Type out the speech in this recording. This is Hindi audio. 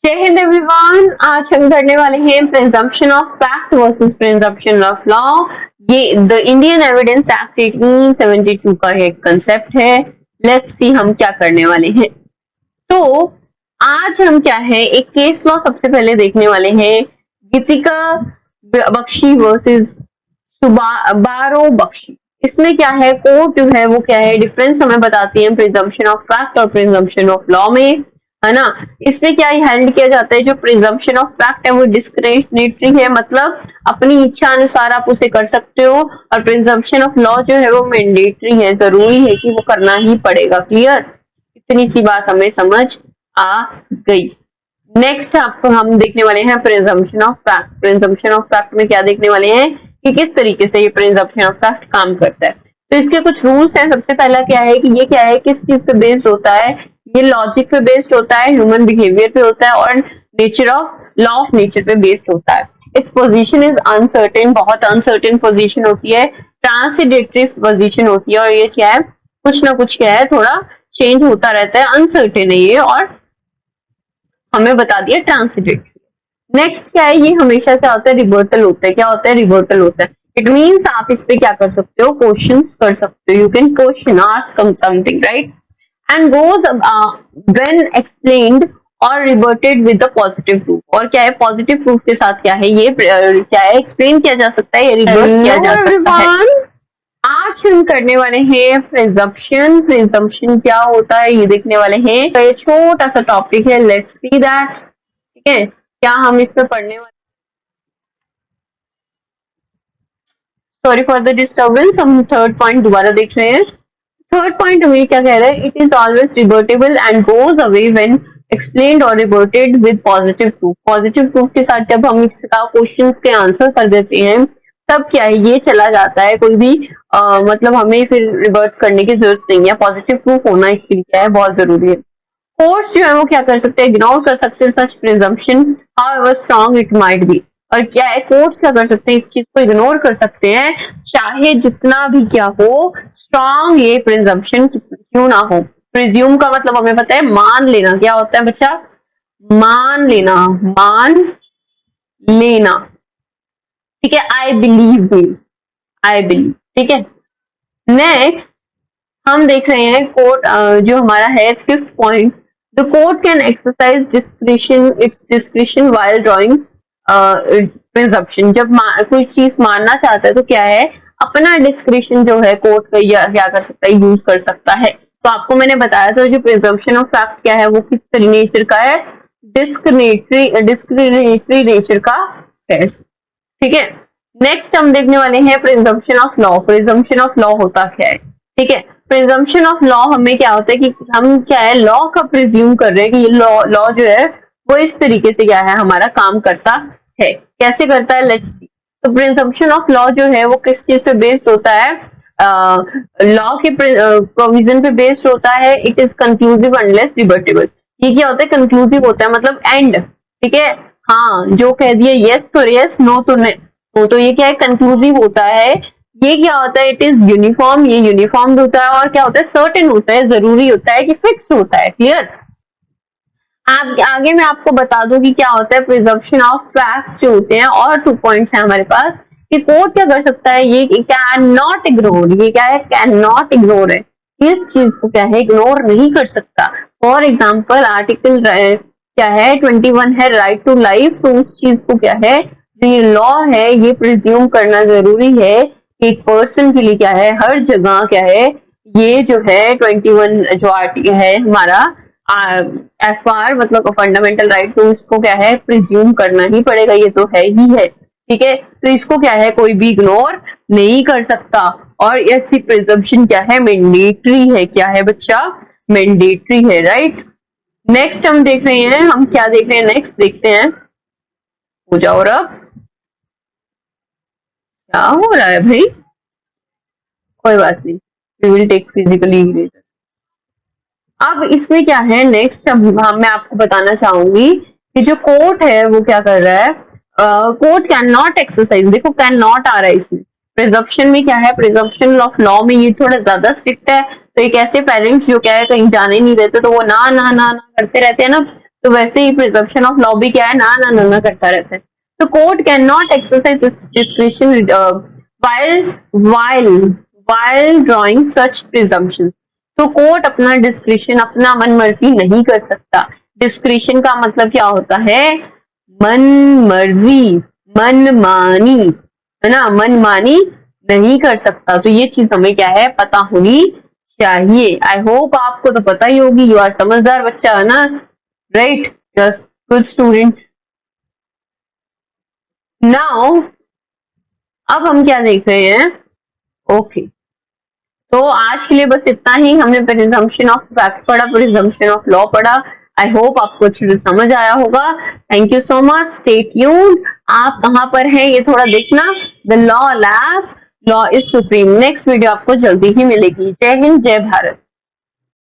जय हिंद एवरीवन। आज हम करने वाले हैं presumption of fact versus presumption of law. ये द इंडियन एविडेंस एक्ट 1872 का एक कंसेप्ट है। लेट्स सी हम क्या करने वाले हैं। तो आज हम क्या है, एक केस लॉ सबसे पहले देखने वाले हैं, गीतिका बख्शी वर्सेस बारो बख्शी। इसमें क्या है, कोर्ट जो है वो क्या है, डिफरेंस हमें बताती है प्रिजम्पशन ऑफ फैक्ट और प्रिजम्पशन ऑफ लॉ में, है ना। इसमें क्या हेल्ड किया जाता है, जो प्रिजम्पशन ऑफ फैक्ट है वो डिस्क्रिशनरी है, मतलब अपनी इच्छा अनुसार आप उसे कर सकते हो, और प्रिजम्पशन ऑफ लॉ जो है वो मैंडेटरी है, जरूरी है कि वो करना ही पड़ेगा। क्लियर, इतनी सी बात हमें समझ आ गई। नेक्स्ट आपको हम देखने वाले हैं presumption of fact. Presumption of fact में क्या देखने वाले हैं कि किस तरीके से ये प्रिजम्पशन ऑफ फैक्ट काम करता है। तो इसके कुछ रूल्स हैं। सबसे पहला क्या है कि ये क्या है, किस चीज पे बेस्ड होता है, ये लॉजिक पे बेस्ड होता है, ह्यूमन बिहेवियर पे होता है, और nature of law of nature पे बेस्ड होता है। इट्स पोजीशन इज अनसर्टेन, बहुत अनसर्टेन पोजीशन होती है, ट्रांसिडेटरी पोजीशन होती है, और ये क्या है, कुछ ना कुछ क्या है, थोड़ा चेंज होता रहता है, अनसर्टेन है ये, और हमें बता दिया ट्रांसिडेटरी। नेक्स्ट क्या है, ये हमेशा से होता है रिवर्टल होता है। क्या होता है, रिवर्टल होता है। इट मीन्स आप इस पे क्या कर सकते हो, क्वेश्चन कर सकते हो, you can question ask something, right, and goes when explained और rebutted with the positive proof. और क्या है, पॉजिटिव प्रूफ के साथ क्या है, ये क्या है, एक्सप्लेन किया जा सकता है, रिवर्ट किया जा सकता है। आज हम करने वाले हैं प्रिजम्पशन। प्रिजम्पशन क्या होता है ये देखने वाले हैं। तो ये छोटा सा टॉपिक है, लेट्स सी दैट। ठीक है, क्या हम इसमें पढ़ने वाले, सॉरी फॉर द डिस्टर्बेंस, हम थर्ड पॉइंट दोबारा देख रहे हैं। थर्ड पॉइंट हमें क्या कह रहा है, it is always rebuttable and goes away when explained और rebutted with positive proof. Positive proof के साथ जब हम इसका क्वेश्चन के आंसर कर देते हैं, तब क्या है, ये चला जाता है, कोई भी मतलब हमें फिर रिवर्ट करने की जरूरत नहीं है। पॉजिटिव प्रूफ होना इसके लिए क्या है, बहुत जरूरी है। कोर्ट्स जो है वो क्या कर सकते हैं, इग्नोर कर सकते हैं such presumption however strong it might be. और क्या है, कोर्ट्स क्या कर सकते हैं, इस चीज को इग्नोर कर सकते हैं, चाहे जितना भी क्या हो, स्ट्रांग ये प्रिजम्पशन क्यों ना हो। प्रिज्यूम का मतलब हमें पता है, मान लेना। क्या होता है बच्चा, मान लेना, मान लेना। ठीक है, I believe means I believe. ठीक है, नेक्स्ट हम देख रहे हैं कोर्ट जो हमारा है, fifth point, the court can exercise discretion, it's discretion while drawing presumption. जब कोई चीज मानना चाहता है तो क्या है, अपना डिस्क्रिशन जो है कोर्ट का क्या कर सकता है, यूज कर सकता है। तो आपको मैंने बताया था जो प्रिजम्पशन ऑफ फैक्ट क्या है, वो किस नेचर का है, डिस्क्रिमिनेटरी नेचर का है। ठीक है, नेक्स्ट हम देखने वाले हैं presumption of law. Presumption of law होता क्या है। ठीक है, प्रिजम्पशन ऑफ लॉ हमें क्या होता है कि हम क्या है, लॉ का प्रिज्यूम कर रहे हैं कि ये लॉ जो है वो इस तरीके से क्या है, हमारा काम करता है। कैसे करता है, लेट्स सी। तो प्रिजम्पशन ऑफ लॉ जो है वो किस चीज पे बेस्ड होता है, लॉ के प्रोविजन पे बेस्ड होता है। It is conclusive unless rebuttable. ये क्या होता है, कंक्लूसिव होता है, मतलब एंड। ठीक है, हाँ, जो कह दिया यस तो यस, नो तो नो। तो ये क्या है, कंक्लूसिव होता है। ये क्या होता है, इट इज यूनिफॉर्म, ये यूनिफॉर्म होता है, और क्या होता है, सर्टेन होता है, जरूरी होता है कि फिक्स होता है। क्लियर, आप आगे मैं आपको बता दूं कि क्या होता है प्रिजम्पशन ऑफ फैक्ट जो होते हैं। और 2 पॉइंट्स हैं हमारे पास कि कोर्ट क्या कर सकता है, ये कैन नॉट इग्नोर। ये क्या है, कैन नॉट इग्नोर है, इस चीज को क्या है, इग्नोर नहीं कर सकता। फॉर एग्जाम्पल आर्टिकल क्या है 21 है, राइट टू लाइफ। तो उस चीज को क्या है, जो ये लॉ है, ये प्रिज्यूम करना जरूरी है कि एक पर्सन के लिए क्या है, हर जगह क्या है, ये जो है 21 जो आर्टिकल है हमारा FR मतलब फंडामेंटल राइट, तो इसको क्या है, प्रिज्यूम करना ही पड़ेगा, ये तो है ही है। ठीक है, तो इसको क्या है, कोई भी इग्नोर नहीं कर सकता। और ऐसी प्रिजम्पशन क्या है, मैंडेटरी है। क्या है बच्चा, मैंडेटरी है, राइट। नेक्स्ट हम देख रहे हैं, हम क्या देख रहे हैं, नेक्स्ट देखते हैं। हो जाओ और अब क्या हो रहा है भाई, कोई बात नहीं, we will take physically eraser. अब इसमें क्या है, नेक्स्ट मैं आपको बताना चाहूंगी कि जो कोर्ट है वो क्या कर रहा है, कोर्ट कैन नॉट एक्सरसाइज। देखो कैन नॉट आ रहा है इसमें, प्रिजम्पशन में क्या है, प्रिजम्पशन ऑफ लॉ में ये थोड़ा ज्यादा स्ट्रिक्ट है। तो एक ऐसे पेरेंट्स जो क्या है, कहीं जाने नहीं देते, तो वो ना ना ना ना करते रहते हैं ना, तो वैसे ही प्रिजम्पशन ऑफ लॉ भी क्या है, ना ना ना ना करता रहता है। तो court can not exercise discretion while drawing such presumptions। तो कोर्ट अपना डिस्क्रिशन, अपना मन मर्जी नहीं कर सकता। डिस्क्रिशन का मतलब क्या होता है, मन मर्जी, मनमानी, है ना, मनमानी नहीं कर सकता। तो ये चीज हमें क्या है, पता होनी चाहिए। आई होप आपको तो पता ही होगी, यू आर समझदार बच्चा, है ना, right, just good student. Now अब हम क्या देख रहे हैं, ओके तो आज के लिए बस इतना ही। हमने प्रिजम्पशन ऑफ फैक्ट पढ़ा, प्रिजम्पशन ऑफ लॉ पढ़ा। आई होप आपको अच्छे से समझ आया होगा। Thank you so much, stay tuned. आप कहाँ पर हैं ये थोड़ा देखना, the law lab, law is supreme. Next video आपको जल्दी ही मिलेगी। जय हिंद, जय भारत।